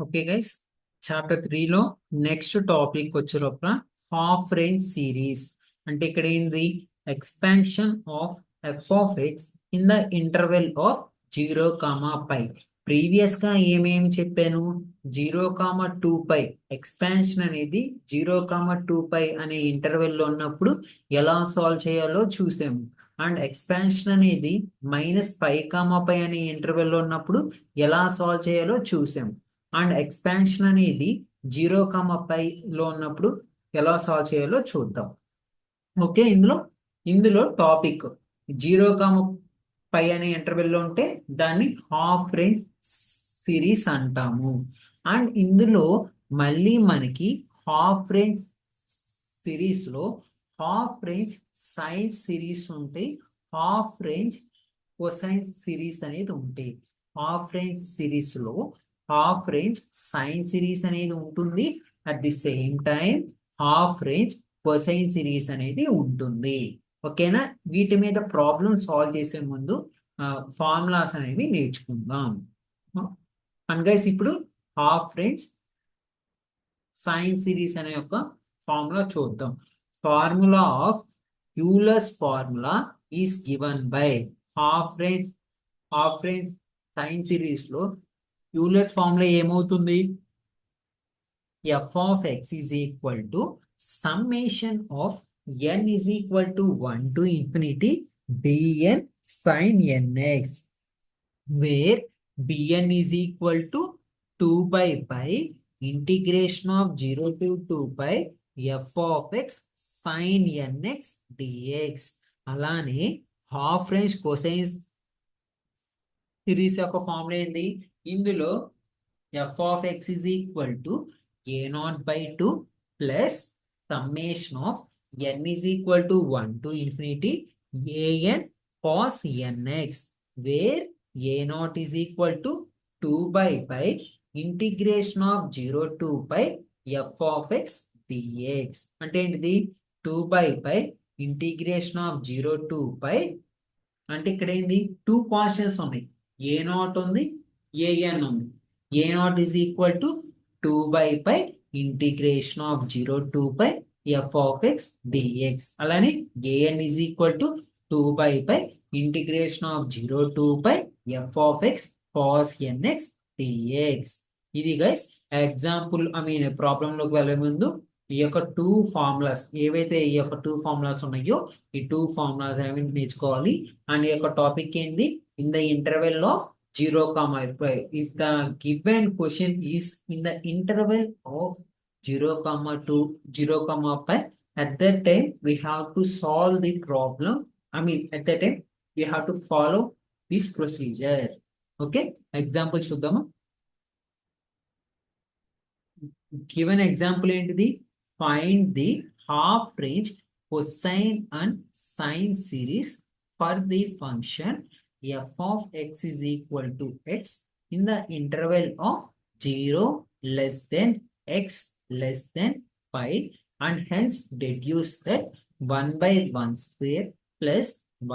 Okay guys, chapter 3లో next topic వచ్చేలోపల half range series. అంటే ఇక్కడ ఏంది, expansion of f of x in the interval of 0, π. Previous గా ఏమేమి చెప్పాను, 0, 2π ఎక్స్పాన్షన్ అనేది 0, 2π అనే ఇంటర్వెల్ లో ఉన్నప్పుడు ఎలా సాల్వ్ చేయాలో చూసాము. అండ్ ఎక్స్పాన్షన్ అనేది -π, π అనే ఇంటర్వెల్ లో ఉన్నప్పుడు ఎలా సాల్వ్ చేయాలో చూసాము. అండ్ ఎక్స్పాన్షన్ అనేది 0, π లో ఉన్నప్పుడు ఎలా సాల్వ్ చేయాలో చూద్దాం. ఓకే, ఇందులో టాపిక్ 0, π అనే ఇంటర్వెల్ లో ఉంటే దాన్ని హాఫ్ రేంజ్ సిరీస్ అంటాము. అండ్ ఇందులో మళ్ళీ మనకి హాఫ్ రేంజ్ సిరీస్ లో హాఫ్ రేంజ్ సైన్ సిరీస్ ఉంటాయి, హాఫ్ రేంజ్ కొసైన్ సిరీస్ అనేది ఉంటాయి. హాఫ్ రేంజ్ సిరీస్ లో హాఫ్ రేంజ్ సైన్ సిరీస్ అనేది ఉంటుంది, at the same time half range cosine series అనేది ఉంటుంది. ఓకేనా, వీటి మీద ప్రాబ్లమ్ సాల్వ్ చేసే ముందు ఫార్ములాస్ అనేవి నేర్చుకుందాం. అండ్ గైస్, ఇప్పుడు హాఫ్ రేంజ్ సైన్ సిరీస్ అనే యొక్క ఫార్ములా చూద్దాం. Formula of Euler's formula is given by half range sine series లో యూలర్స్ ఫార్ములా ఏమవుతుంది, f of x is equal to summation of n is equal to 1 to infinity bn sin nx, where bn is equal to 2 by pi integration of 0 to 2 pi f of x sin nx dx. అలానే half range cosine series యొక్క formula ఏంది, ఇందులో f of x is equal to a0/2 plus summation of n is equal to 1 to infinity an cos nx, where a0 is equal to 2 by pi integration of 0 to pi f of x dx. అంటే ఏంటిది, 2 by pi integration of 0 to pi. అంటే ఇక్కడ ఏంది, two constants ఉన్నాయి, a0 ఉంది, an ఉంది. a0 is equal to 2 by pi integration of 0 to pi f of x dx. అలానే an is equal to 2 by pi integration of 0 to pi f of x cos nx dx. ఇది guys example, problem లోకి వెళ్ళే ముందు ఈ యొక్క two formulas ఏవైతే ఈ యొక్క టూ ఫార్ములాస్ ఉన్నాయో ఈ టూ ఫార్ములాస్ అనేవి నేర్చుకోవాలి. అండ్ ఈ యొక్క టాపిక్ ఏంటి, in the interval of 0, π. If the given question is in the interval of 0, 0, π, at that time we have to solve the problem. At that time we have to follow this procedure. Okay, example చూద్దాము. Given example ఏంటిది, find the half range cosine and sine series for the function f of x is equal to x in the interval of 0 less than x less than pi, and hence deduce that 1 by 1 square plus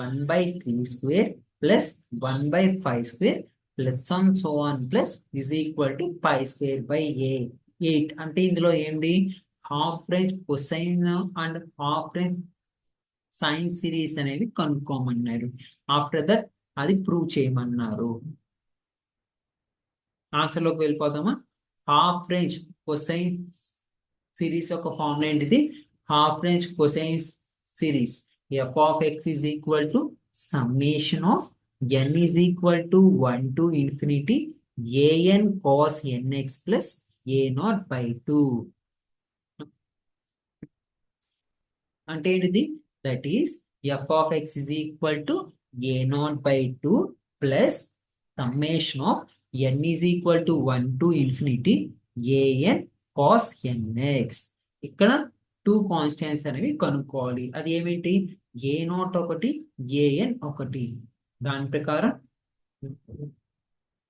1 by 3 square plus 1 by 5 square plus so on plus is equal to pi square by 8. అంటే ఇందులో ఏంటి, half range cosine and half range sine series అనేవి కనుక్కోమన్నారు. After that అది prove చేయమన్నారు. Answer లోకి వెళ్ళిపోదామా. Half range cosine series యొక్క formula ఏంటిది, half range cosine series f of x is equal to summation of n is equal to 1 to infinity an cos nx plus a0/2. అంటే ఏంటిది, that is f of x is equal to a0/2 plus summation of n is equal to 1 to infinity an cos nx. ఇక్కడ two constants అనేవి కనుక్కోవాలి. అది ఏమిటి, a0 ఒకటి, an ఒకటి. దాని ప్రకారం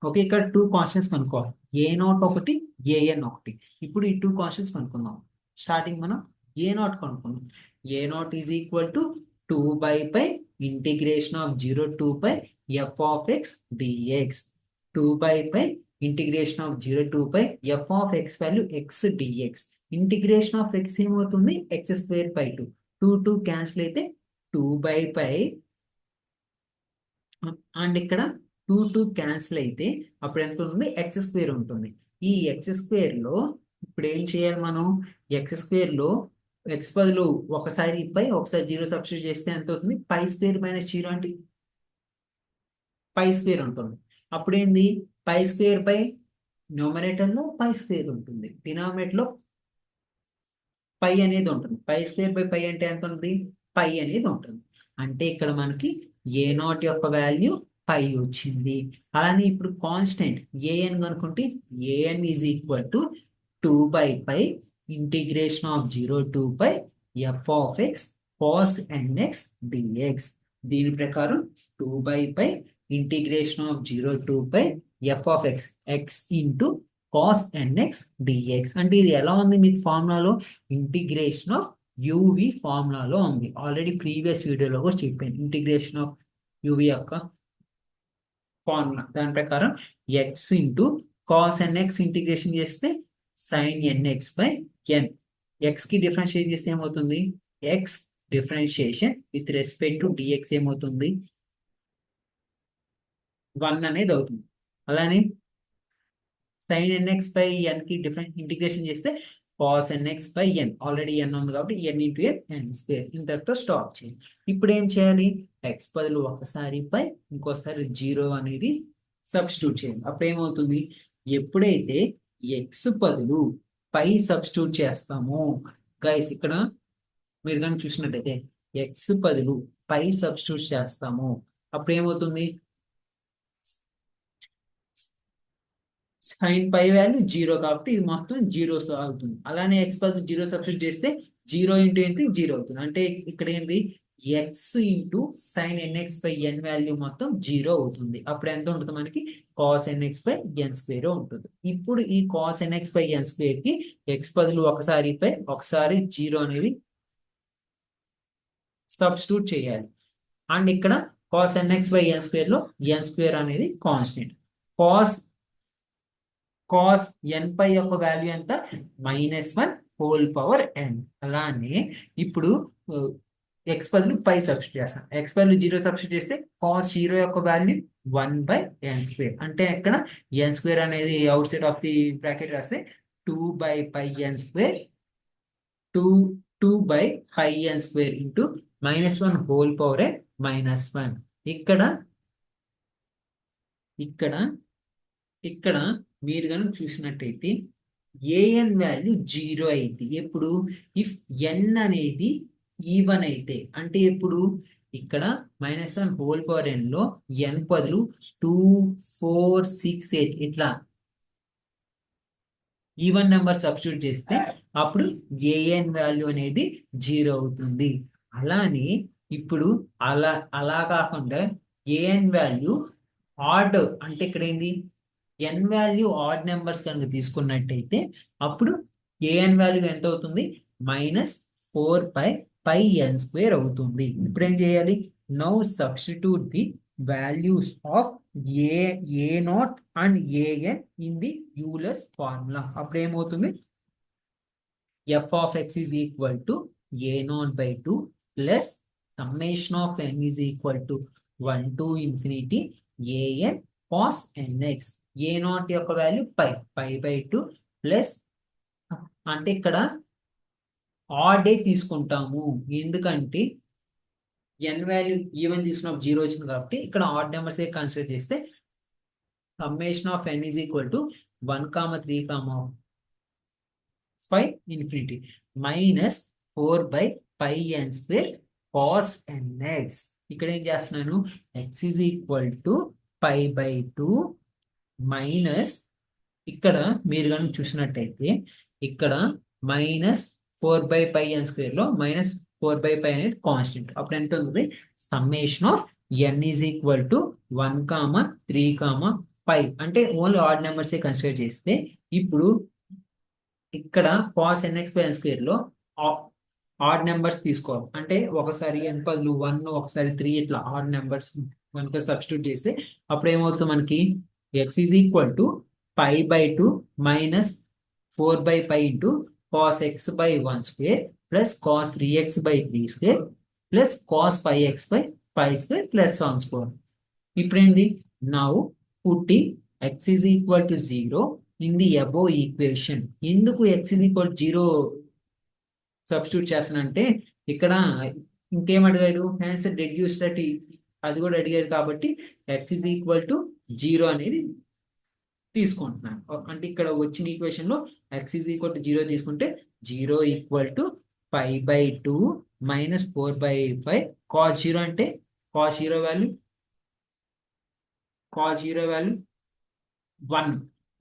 ఓకే, ఇక్కడ టూ కాన్స్టెంట్స్ కనుక్కోవాలి, a0 ఒకటి, an ఒకటి. ఇప్పుడు ఈ టూ కాన్స్టెంట్స్ కనుక్కుందాం. స్టార్టింగ్ మనం a0 కనుక్కుందాం. a0 is equal to 2 by pi integration of 0 to pi f of x dx. 2 by pi integration of 0 to pi F of X value X DX. Integration of X ఏమవుతుంది, X square by 2. 2 cancel అయితే 2 by pi, and ఇక్కడ 2 cancel అయితే అప్పుడు ఎంత ఉంటుంది, X square ఉంటుంది. ఈ X square లో ఇప్పుడు ఏం చేయాలి మనం, ఎక్స్ స్క్వేర్ లో ఎక్స్ బదులు ఒకసారి పై ఒకసారి 0 సబ్స్టిట్యూట్ చేస్తే ఎంత అవుతుంది, పై స్క్వేర్ మైనస్ 0 అంటే పై స్క్వేర్ ఉంటుంది. అప్పుడేంది, పై స్క్వేర్ పై న్యూమరేటర్ లో పై స్క్వేర్ ఉంటుంది, డినామినేటర్ లో పై అనేది ఉంటుంది. పై స్క్వేర్ బై పై అంటే ఎంత ఉంది, పై అనేది ఉంటుంది. అంటే ఇక్కడ మనకి ఏ నాట్ యొక్క వాల్యూ పై వచ్చింది. అలానే ఇప్పుడు కాన్స్టెంట్ ఏఎన్ కనుక్కుంటే AN is equal to 2 by pi integration of 0 to pi F of X cos NX DX. దీని ప్రకారం 2 by pi integration of 0 to pi F of X X into cos NX DX. అంటే ఇది ఎలా ఉంది మీకు ఫార్ములాలో, integration of UV ఫార్ములాలో ఉంది. ఆల్రెడీ ప్రీవియస్ వీడియోలో కూడా చెప్పాను ఇంటిగ్రేషన్ ఆఫ్ యూవి యొక్క ఫార్ములా. దాని ప్రకారం X into cos NX integration చేస్తే sine NX by N. X కి డిఫరెన్షియేట్ చేస్తే ఏమవుతుంది, X differentiation with respect to DX ఏమవుతుంది, 1 అనేది అవుతుంది. అలానే సైన్ ఎన్ఎక్స్ బై ఎన్ కి డిఫరెంట్ ఇంటిగ్రేషన్ చేస్తే cos NX by n, already n ఉంది కాబట్టి ఎన్ ఇంటూ ఎన్ స్క్వేర్. ఇంతటితో స్టాప్ చేయండి. ఇప్పుడు ఏం చేయాలి, ఎక్స్ బదులు ఒకసారి పై ఇంకోసారి 0 అనేది సబ్స్టిట్యూట్ చేయండి. అప్పుడు ఏమవుతుంది, ఎప్పుడైతే ఎక్స్ బదులు పై సబ్స్టిట్యూట్ చేస్తామో గైస్, ఇక్కడ మీరు కానీ చూసినట్టయితే ఎక్స్ బదులు పై సబ్స్టిట్యూట్ చేస్తాము అప్పుడు ఏమవుతుంది, సైన్ పై వాల్యూ 0 కాబట్టి ఇది మొత్తం 0 అవుతుంది. అలానే ఎక్స్ బదులు 0 సబ్స్టిట్యూట్ చేస్తే 0 ఇంటూ ఏంటి 0 అవుతుంది. అంటే ఇక్కడ ఏంటి, X into sine NX by N value మొత్తం 0 అవుతుంది. అప్పుడు ఎంత ఉంటుంది మనకి, cos NX by N square ఉంటుంది. ఇప్పుడు ఈ cos NX by N square కి ఎక్స్ బదులు ఒకసారి పై ఒకసారి 0 అనేది సబ్స్టిట్యూట్ చేయాలి. అండ్ ఇక్కడ cos NX by N square లో ఎన్ స్క్వేర్ అనేది కాన్స్టెంట్. కాస్ కాస్ ఎన్ పై యొక్క వాల్యూ ఎంత, -1 హోల్ పవర్ ఎన్. అలానే ఇప్పుడు ఎక్స్ బదులు పై సబ్స్టిట్యూట్ చేస్తాం. ఎక్స్ బదులు 0 సబ్స్టిట్యూట్ చేస్తే కాస్ 0 యొక్క వాల్యూ 1 బై ఎన్ స్క్వేర్. అంటే ఇక్కడ ఎన్ స్క్వేర్ అనేది outside of the bracket రాస్తే 2 by pi N square 2 by pi N square into -1 whole power n -1. ఇక్కడ ఇక్కడ ఇక్కడ మీరు కనుక చూసినట్టయితే ఏఎన్ వాల్యూ 0 అయితే ఎప్పుడు, ఇఫ్ ఎన్ అనేది ఈవెన్ అయితే, అంటే ఎప్పుడు ఇక్కడ -1 హోల్ పవర్ ఎన్ లో ఎన్ బదులు 2 4 6 8 ఇట్లా ఈవెన్ నెంబర్ సబ్స్టిట్యూట్ చేస్తే అప్పుడు ఏఎన్ వాల్యూ అనేది 0 అవుతుంది. అలానే ఇప్పుడు అలా కాకుండా ఏఎన్ వాల్యూ ఆడ్, అంటే ఇక్కడ ఏంది, ఎన్ వాల్యూ ఆడ్ నెంబర్స్ కనుక తీసుకున్నట్టయితే అప్పుడు ఏఎన్ వాల్యూ ఎంత అవుతుంది, -4 పై ఎన్ స్క్వేర్ అవుతుంది. ఇప్పుడు ఏం చేయాలి, now substitute the values of A not and AN in the Euler's formula. అప్పుడు ఏమవుతుంది, F of X is equal to A not by 2 plus summation of N is equal to 1 to infinity AN cos NX. A not యొక్క value pi by 2 plus, అంటే ఇక్కడ ఆడే తీసుకుంటాము ఎందుకంటే ఎన్ value even తీసుకున్నప్పుడు 0 వచ్చింది కాబట్టి ఇక్కడ ఆడ్ నెంబర్స్ కన్సిడర్ చేస్తే summation of N is equal to 1, 3, 5 infinity -4 by pi N square cos NX. ఇక్కడ ఏం చేస్తున్నాను, X is equal to pi by 2 minus, ఇక్కడ మీరు కనుక చూసినట్టయితే ఇక్కడ -4 బై పై ఎన్ స్క్వేర్ లో -4 బై పై అనేది కాన్స్టెంట్. అప్పుడు ఎంత ఉంది, summation of N is equal to 1, 3, 5, అంటే ఓన్లీ ఆడ్ నెంబర్స్ కన్సిడర్ చేస్తే ఇప్పుడు ఇక్కడ cos NX by N square లో ఆడ్ నెంబర్స్ తీసుకోవాలి. అంటే ఒకసారి ఎన్ బదులు 1 ఒకసారి 3 ఇట్లా ఆడ్ నెంబర్స్ కనుక సబ్స్టిట్యూట్ చేస్తే అప్పుడు ఏమవుతుంది మనకి, x is equal to π/2 minus 4/π into cos x by 1 square plus cos 3x by 3 square plus cos 5x by 5 square plus 1 square. ఇప్పుడేంది now పుట్టి x is equal to 0 in the above equation. ఎందుకు x is equal to 0 substitute చేస్తానంటే ఇక్కడ ఇంకేం అడిగాడు answer reduce that, అది కూడా అడిగారు కాబట్టి x is equal to 0 అనేది తీసుకుంటున్నాను. అంటే ఇక్కడ వచ్చిన ఈక్వేషన్ లో x is equal to 0 తీసుకుంటే 0 ఈక్వల్ టు π/2 minus 4/5 cos 0 అంటే cos 0 value 1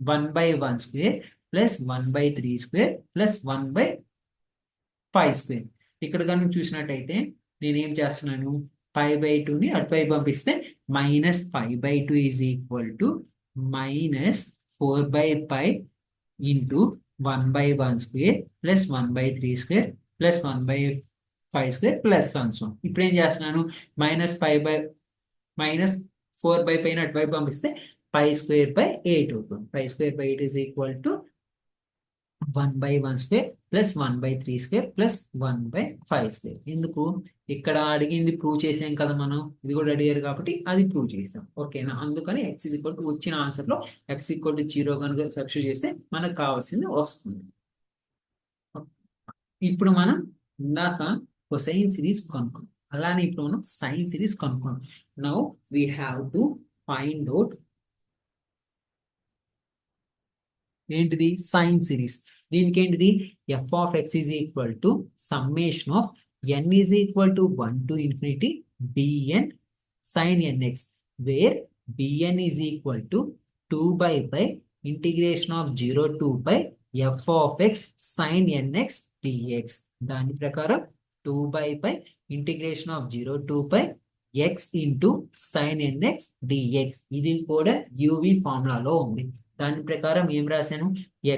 1/1 square plus 1/3 square plus 1/5 square. ఇక్కడ కనుక చూసినట్టయితే నేనేం చేస్తున్నాను, π/2ని అటువైపు పంపిస్తే minus π/2 is equal to minus 4/5 into 1/1 square plus 1/3 square plus 1/5 square plus 1. ఇప్పుడు ఏం చేస్తున్నాను, మైనస్ 4/5 అటువైపు పంపిస్తే π²/8 అవుతుంది. π²/8 is equal to 1/1 square plus 1/3 square plus 1/5 square. ఎందుకు ఇక్కడ అడిగింది ప్రూవ్ చేసాం కదా మనం, ఇది కూడా అడిగారు కాబట్టి అది ప్రూవ్ చేసాం. ఓకేనా, అందుకని x ఈజ్ ఈక్వల్ టు వచ్చిన ఆన్సర్ లో x ఈక్వల్ టు 0 కనుక సబ్స్టిట్యూట్ చేస్తే మనకు కావాల్సింది వస్తుంది. ఇప్పుడు మనం ఇందాక కొసైన్ సిరీస్ కనుక్కున్నాం, అలానే ఇప్పుడు మనం సైన్ సిరీస్ కనుక్కున్నాం. Now we have to find out ఏంటిది సైన్ సిరీస్. దీనికి ఏంటిది f of x is equal to summation of n is equal to 1 to infinity bn sin nx, where bn is equal to 2/pi integration of 0 to pi f of x sin nx dx. దాని ప్రకారం 2/pi integration of 0 to pi x into sin nx dx. ఇది కూడా uv ఫార్ములాలో ఉంది. దాని ప్రకారం ఏం రాశాను,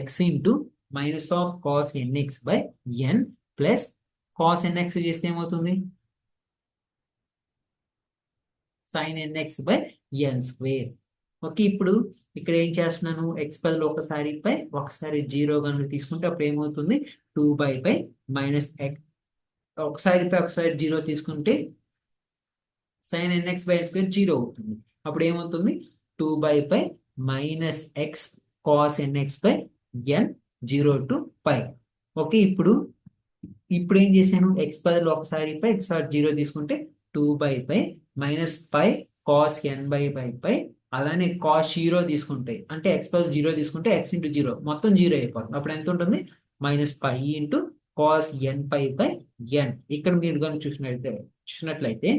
x into minus of cos nx by N plus cos nx చేస్తే ఏమవుతుంది sin nx by N square. Okay, ఇప్పుడు ఇక్కడ ఏం చేస్తున్నాను, ఎక్స్ బదులు ఒకసారి 0 కనుక తీసుకుంటే అప్పుడు ఏమవుతుంది 2/π మైనస్ ఎక్స్, ఒకసారి 0 తీసుకుంటే sin nx by N square 0 అవుతుంది. అప్పుడు ఏమవుతుంది 2/π minus x cos nx by n 0 to π. Okay, ఇప్పుడు ఏం చేశాను, ఎక్స్ బదులు ఒకసారి 0 తీసుకుంటే 2/π మైనస్ పై కాస్ n/π, అలానే కాస్ 0 తీసుకుంటే అంటే ఎక్స్ బదులు 0 తీసుకుంటే ఎక్స్ ఇంటూ 0 మొత్తం 0 అయిపోతుంది. అప్పుడు ఎంత ఉంటుంది మైనస్ π ఇంటూ కాస్ n/n. ఇక్కడ మీరు కనుక చూసినట్లయితే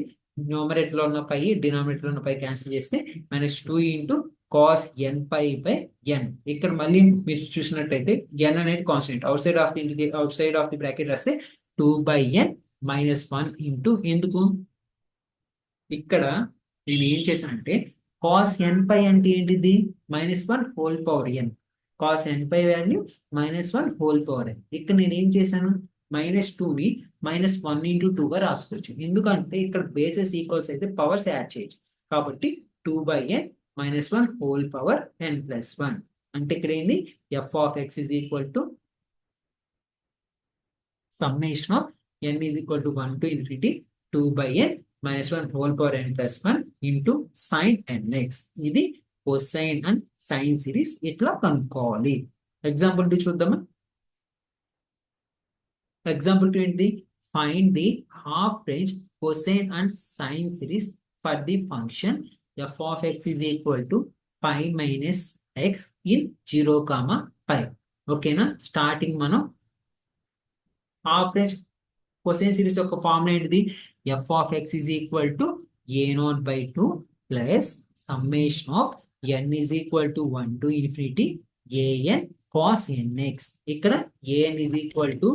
న్యూమరేటర్ లో ఉన్న పై డినామినేటర్ లో ఉన్న పై క్యాన్సిల్ చేస్తే మైనస్ 2 ఇంటూ కాస్ n/n. ఇక్కడ మళ్ళీ మీరు చూసినట్టయితే n అనేది constant, out side of the bracket రాస్తే 2/n మైనస్ 1 ఇంటూ, ఎందుకు ఇక్కడ నేను ఏం చేశానంటే కాస్ n/, అంటే ఏంటిది -1 whole power n, cos n/, value -1 whole power n. ఇక్కడ నేను ఏం చేశాను -2ని -1 ఇంటూ 2గా రాసుకోవచ్చు, ఎందుకంటే ఇక్కడ బేసెస్ ఈక్వల్స్ అయితే పవర్స్ యాడ్ చేయొచ్చు. కాబట్టి 2/n -1 whole power n plus 1. అంటే ఇక్కడ ఏంది f of x is equal to summation of n is equal to 1 to infinity 2/n -1 whole power n plus 1 into sin nx. ఇది cosine and sin series ఇట్లా కనుక్కోవాలి. Example 2 చూద్దామా. Example 2 ఏంటి, find the half range cosine and sin series for the function f of x is equal to pi minus x in 0, pi. ఓకేనా, starting మనం half range cosine series యొక్క formula ఏంటిది, f of x is equal to a0/2 plus summation of n is equal to 1 to infinity an cos nx. ఇక్కడ an is equal to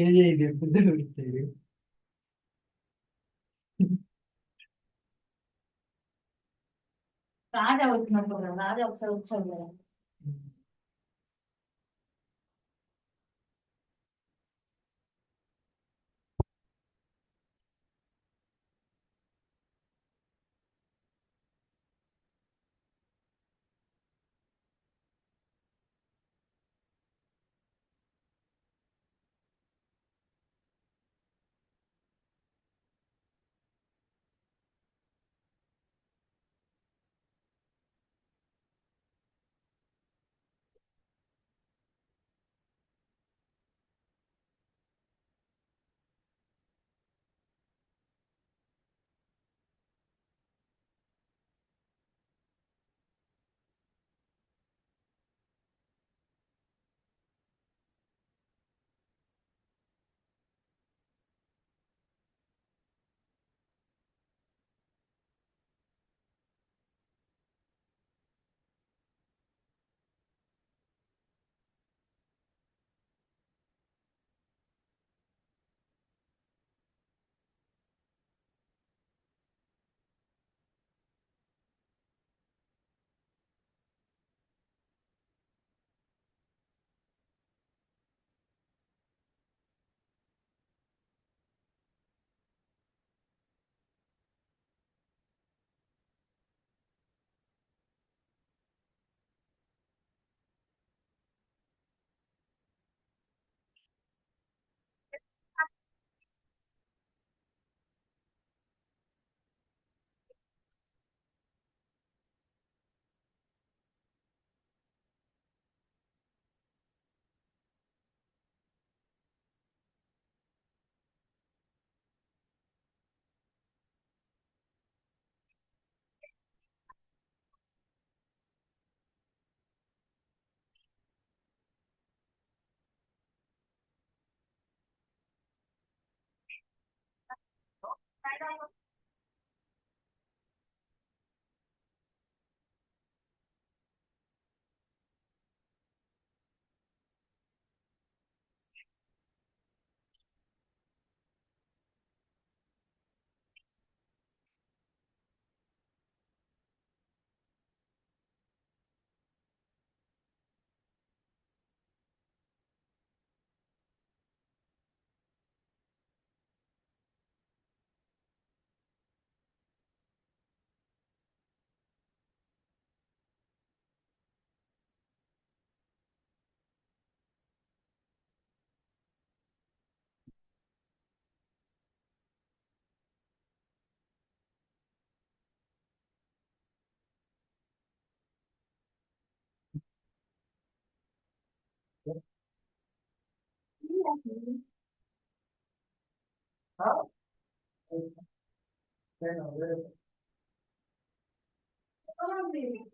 ఏజే ఇది ఎప్పుడు దొరుకుతాయి. రాజా వచ్చినప్పుడు కదా, రాజా ఒకసారి వచ్చాడు కదా.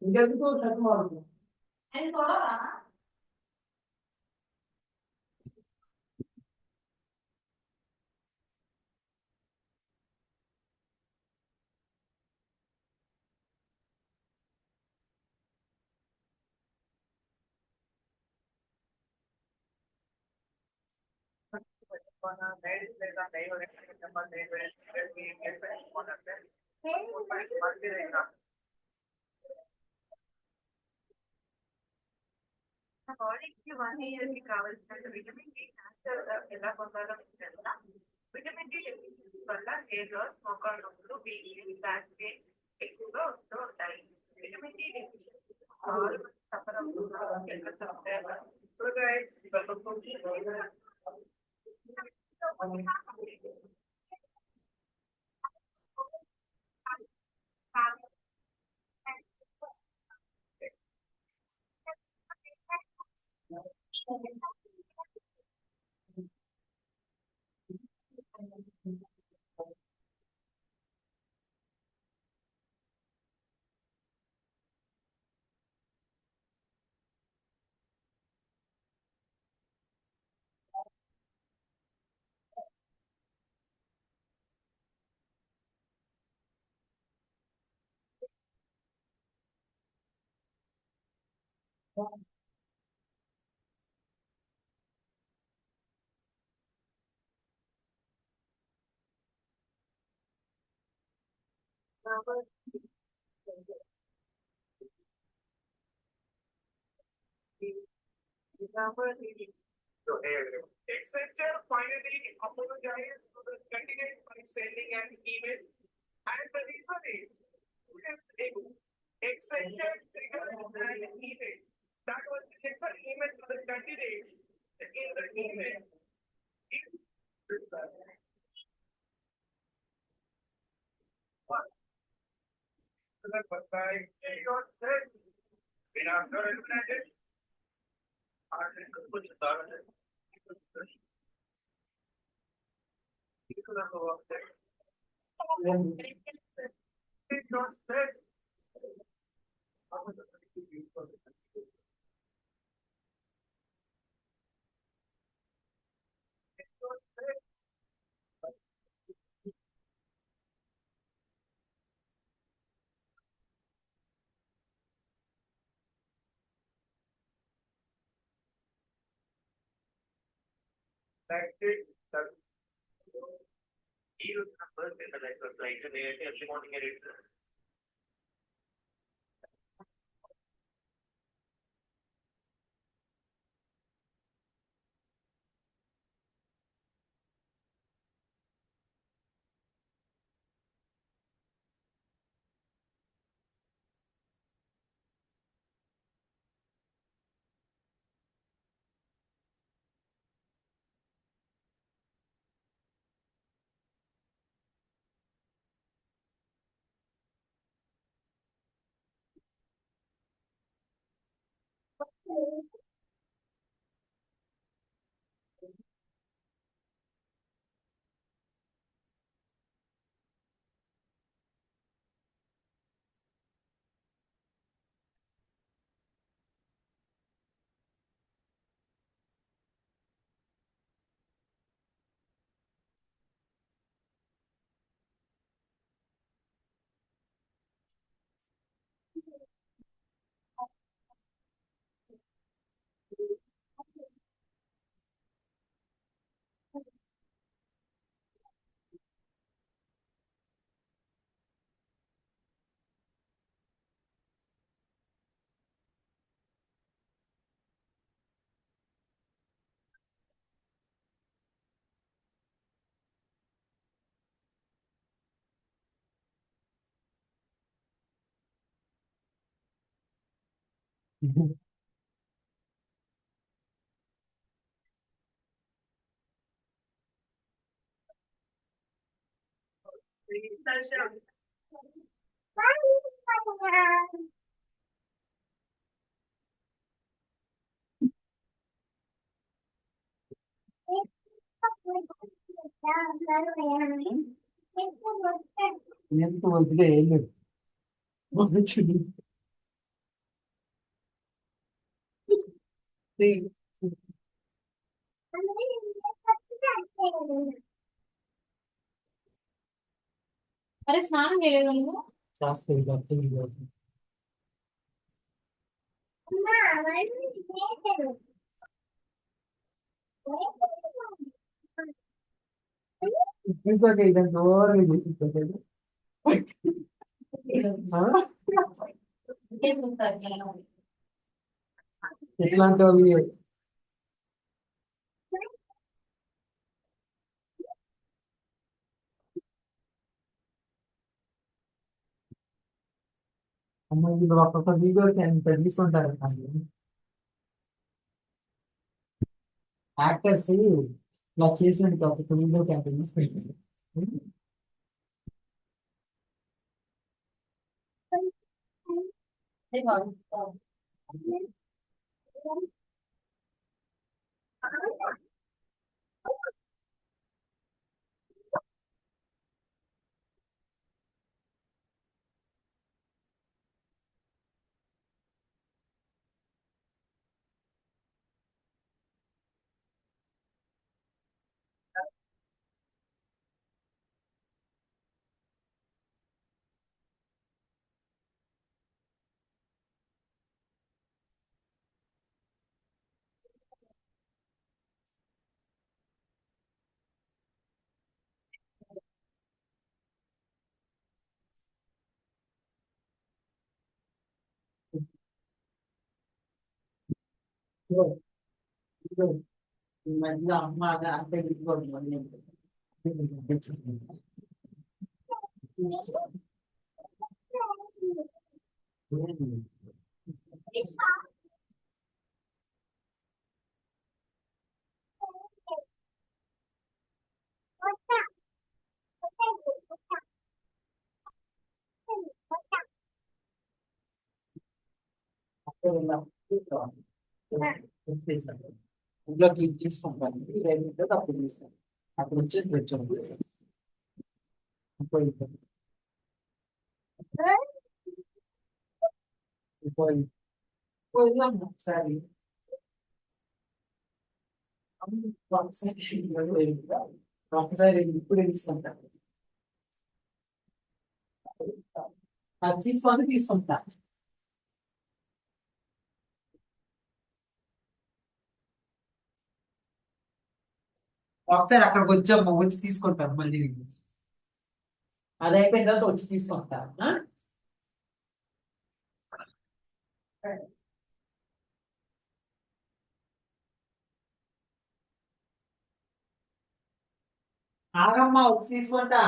ఇంకెందుకు చదువు మారుతుంది. ఆయన చూడవా? బాడీకి 1 ఇయర్‌కి కావాల్సినంత విటమిన్ డి న్యాచురల్‌గా ఎలా పొందాలో మీకు తెలుసా? విటమిన్ డి డెఫిషియన్సీ వల్ల హెయిర్ లాస్, మోకాళ్ళ నొప్పులు, వీక్‌నెస్, బ్యాక్ పెయిన్ ఎక్కువగా వస్తూ ఉంటాయి. విటమిన్ డి డెఫిషియన్సీ చాలా మంది సఫర్ అవుతున్నారు. కూరగాయలు, Accenture finally apologized to the candidate by sending an email, and the reason is Accenture triggered an email that was sent an email to the candidate. In the email, if बताए बिना कुछ ఎందుకు మంచిగా ఏం లేదు వచ్చింది అరే స్నానం చేయలేదు నువ్వు చేస్తుంది కాబట్టి చూసాక ఇక ఘోరంగా చేసి ఎట్లాంటి వాళ్ళు అమ్మ వీళ్ళు ఒక్కొక్క వీడియోకి ఎంత తీసుకుంటారు యాక్టర్స్ ఇలా చేసినందుకు ఒక్కొక్క వీడియోకి ఎంత తీసుకుంటారు ఈ మధ్యలో అమ్మ అంటే ఇంకోటి మళ్ళీ ఇంట్లోకి తీసుకుంటాను అప్పుడు తీస్తాను అప్పుడు వచ్చేసి వచ్చాను ఒకసారి ఒకసారి ఇప్పుడు తీసుకుంటాను అది తీసుకుంటా ఒకసారి అక్కడికి వచ్చాము వచ్చి తీసుకుంటాను మళ్ళీ అది అయిపోయిన తర్వాత వచ్చి తీసుకుంటాను ఆగమ్మా వచ్చి తీసుకుంటా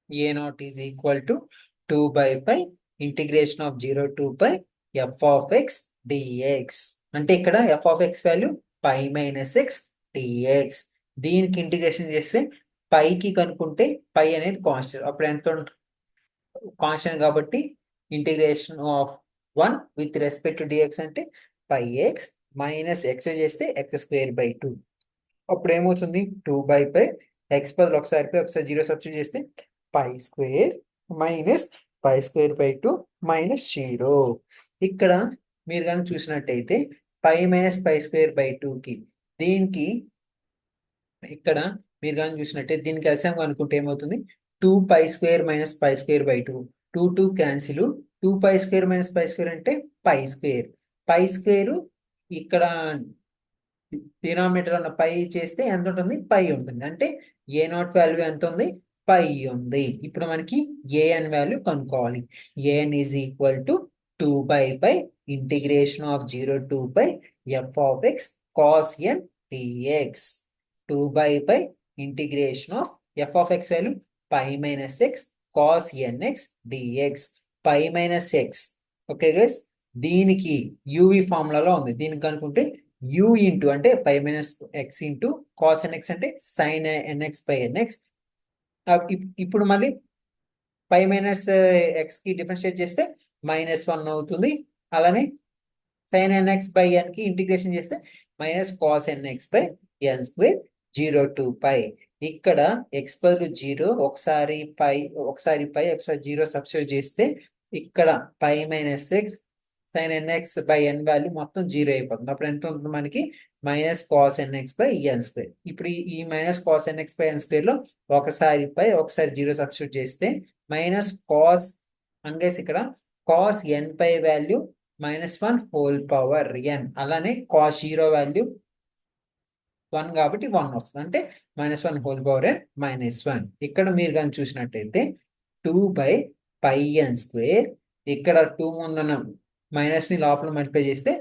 A naught is equal to 2 by pi integration of 0 to pi f of x dx. అంటే ఇక్కడ f of x value pi minus x dx. దీనికి ఇంటిగ్రేషన్ చేస్తే పైకి కనుక్కుంటే పై అనేది కాన్స్టెంట్ అప్పుడు ఎంత కాన్స్టెంట్ కాబట్టి integration of 1 with respect to dx అంటే pi x మైనస్ x చేస్తే x స్క్వేర్ బై 2 అప్పుడు ఏమవుతుంది 2 by pi x బదులు ఒకసారి 0 సబ్స్టిట్యూట్ చేస్తే pi square minus pi square by 2 minus 0 ఇక్కడ మీరు కానీ చూసినట్టయితే pi minus pi square by 2కి దీనికి ఇక్కడ మీరు కానీ చూసినట్టయితే దీనికి కలిసాం అనుకుంటే ఏమవుతుంది 2 pi square minus pi square by 2 2 cancel 2 pi square minus pi square అంటే పై స్క్వేర్ ఇక్కడ డినామినేటర్ ఉన్న పై చేస్తే ఎంత ఉంటుంది పై ఉంటుంది అంటే ఏ నాట్ వాల్యూ ఎంత ఉంది పై ఉంది ఇప్పుడు మనకి ఏఎన్ వాల్యూ కనుక్కోవాలి a n is equal to 2 by pi integration of 0 to pi f of x cos n dx 2 by pi integration of f of x value pi minus x cos nx dx pi minus x okay guys దీనికి u v ఫార్ములాలో ఉంది దీనికి కనుక్కుంటే u into అంటే pi minus x into cos n x అంటే sine NX by n x ఇప్పుడు మళ్ళీ pi minus x కి డిఫరెన్షియేట్ చేస్తే -1 అవుతుంది అలానే సైన్ ఎన్ఎక్స్ బై ఎన్ కి ఇంటిగ్రేషన్ చేస్తే minus cos NX by N square 0 to pi ఇక్కడ ఎక్స్ బదులు 0 ఒకసారి పై ఒకసారి 0 సబ్స్టిట్యూట్ చేస్తే ఇక్కడ pi minus x sine NX by N value మొత్తం 0 అయిపోతుంది అప్పుడు ఎంత ఉంటుంది మనకి minus cos NX by N square ఇప్పుడు ఈ minus cos NX by N square లో ఒకసారి 0 సబ్స్టిట్యూట్ చేస్తే మైనస్ కాస్ అనగేసి ఇక్కడ కాస్ ఎన్ పై వాల్యూ -1 హోల్ పవర్ ఎన్ అలానే కాస్ 0 వాల్యూ 1 కాబట్టి 1 వస్తుంది అంటే -1 హోల్ పవర్ ఎన్ -1 ఇక్కడ మీరు కానీ చూసినట్టయితే 2 by pi n స్క్వేర్ ఇక్కడ 2 ముందున్న మైనస్ ని లోపల మల్టిప్లై చేస్తే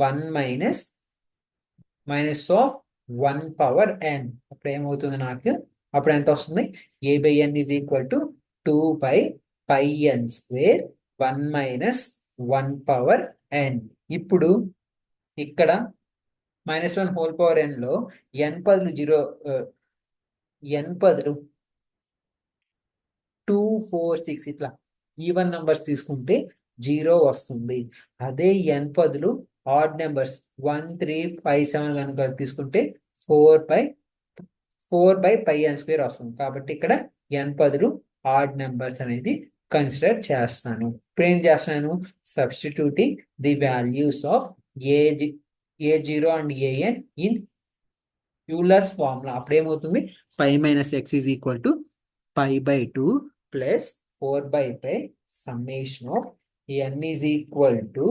1 మైనస్ ఆఫ్ 1 పవర్ n అప్పుడు ఏమవుతుంది నాకు అప్పుడు ఎంత వస్తుంది a by n is equal to 2 by pi n square 1 minus 1 power n ఇప్పుడు ఇక్కడ -1 హోల్ పవర్ n లో n బదులు 0 n బదులు 2 4 6 ఇట్లా ఈవెన్ నంబర్స్ తీసుకుంటే 0 వస్తుంది అదే n బదులు ఆడ్ నెంబర్స్ 1 3 5 7 కనుక తీసుకుంటే 4 by pi n స్క్వేర్ వస్తుంది కాబట్టి ఇక్కడ n బదులు ఆడ్ నెంబర్స్ అనేది కన్సిడర్ చేస్తాను ఇప్పుడు ఏం చేస్తున్నాను substituting the values of a0 and an in Euler's formula అప్పుడు ఏమవుతుంది pi minus x is equal to pi by 2 plus 4 by pi summation of n is equal to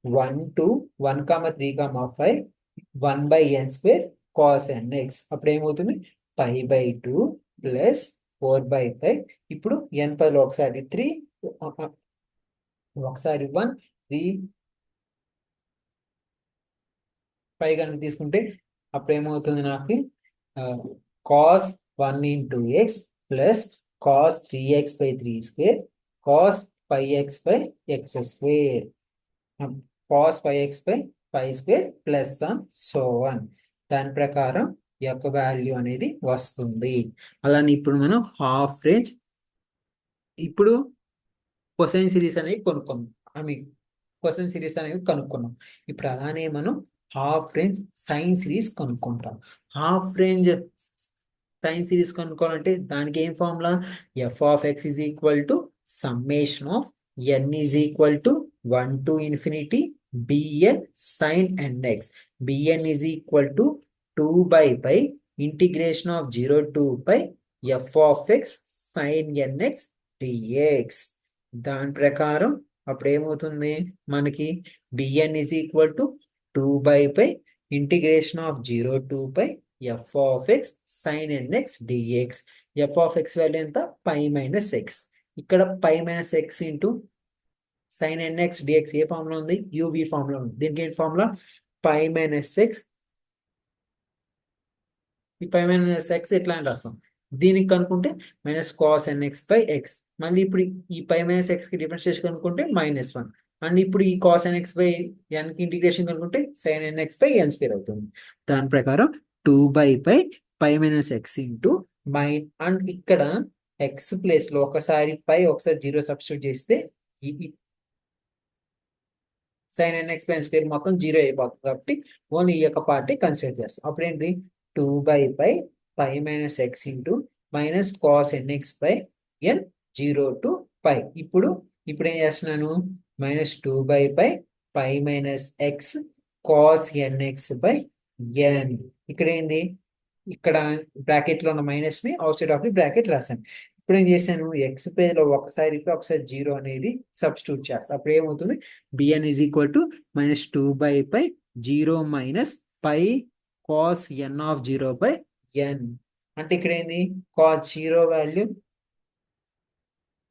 1 to 1 comma 3 comma 5 1 by n square cos nx అప్పుడు ఏమవుతుంది pi by 2 plus 4/5. ఇప్పుడు n పైలో ఒకసారి 3, ఒకసారి 1, 3, 5 కనుక తీసుకుంటే అప్పుడు ఏమవుతుంది నాకు cos 1 into x plus cos 3x/3 cos 5x/x square cos 5x/5 plus so one. దాని ప్రకారం ఈ యొక్క వాల్యూ అనేది వస్తుంది. అలానే ఇప్పుడు మనం హాఫ్ రేంజ్ ఇప్పుడు కొసైన్ సిరీస్ అనేవి కొనుక్కున్నాం. కొసైన్ సిరీస్ అనేవి కనుక్కున్నాం. ఇప్పుడు అలానే మనం హాఫ్ రేంజ్ సైన్ సిరీస్ కనుక్కుంటాం. హాఫ్ రేంజ్ సైన్ సిరీస్ కనుక్కోవాలంటే దానికి ఏం formula? F of X is equal to summation of N is equal to 1 to infinity bn sin nx. bn is equal to 2/pi integration of 0 to pi f of x sin nx dx. దాని ప్రకారం అప్పుడు ఏమవుతుంది మనకి bn is equal to 2/pi integration of 0 to pi f of x sin nx dx. f of x value ఎంత? pi minus x. ఇక్కడ pi minus x into sin nx dx ఏ formula ఉంది? uv formula ఉంది. దీనికి ఏంటి formula? pi minus x. ఈ pi minus x ఎట్లా అని రాస్తాం? దీనికి కనుక్కుంటే minus cos nx by x. మళ్ళీ ఇప్పుడు ఈ pi minus x కి డిఫరెన్షియేషన్ కనుక్కుంటే -1. అండ్ ఇప్పుడు ఈ cos nx by n కి ఇంటిగ్రేషన్ కనుక్కుంటే sin nx by n square అవుతుంది. దాని ప్రకారం 2/pi pi minus x into and ఇక్కడ x ప్లేస్ లో ఒకసారి పై ఒకసారి 0 సబ్స్టిట్యూట్ చేస్తే sin nx by n square మొత్తం 0 అయిపోతుంది. కాబట్టి ఓన్లీ ఈ యొక్క పార్టీ కన్సిడర్ చేస్తాం. అప్పుడు ఏంటి? 2/pi pi minus x into minus cos nx by n 0 to pi. ఇప్పుడు ఏం చేస్తున్నాను? -2/pi pi minus x cos nx by n. ఇక్కడ ఏంది? ఇక్కడ బ్రాకెట్ లో ఉన్న మైనస్ ని out side of the bracket రాశాను. ఇప్పుడు ఏం చేశాను? ఎక్స్ పేజ్ లో ఒకసారి 0 అనేది సబ్స్టిట్యూట్ చేస్తాను. అప్పుడు ఏమవుతుంది? bn is equal to -2/pi 0 minus pi cos n of 0 by n. అంటే ఇక్కడ ఏంది? cos 0 వాల్యూ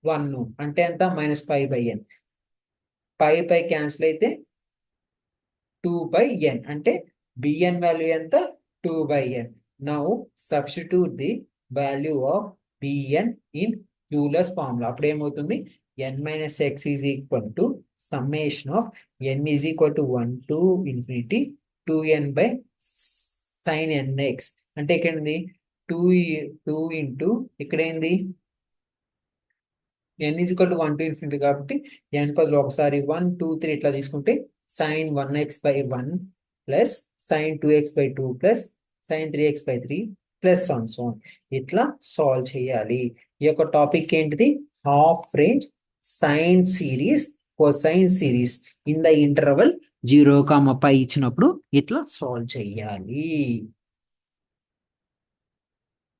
1 అంటే ఎంత? -pi/n. పై క్యాన్సిల్ అయితే 2/n అంటే bn వాల్యూ ఎంత? 2/n. Now substitute the value of bn in Euler's formula. అప్పుడు ఏమవుతుంది? n minus x is equal to summation of n is equal to 1 to infinity 2n by sin nx. అంటే ఇక్కడ ఏంది? 2 into ఇక్కడ ఏంది? n is equal to 1 to infinity కాబట్టి n పదులు ఒకసారి 1, 2, 3 ఇట్లా తీసుకుంటే sin 1x by 1 plus sin 2x by 2 plus sin 3x by 3 plus on so on. ఇట్లా సాల్వ్ చేయాలి. ఈ యొక్క టాపిక్ ఏంటిది? Half range sine series cosine series in the interval 0, pi ఇచ్చినప్పుడు ఇట్లా సాల్వ్ చేయాలి.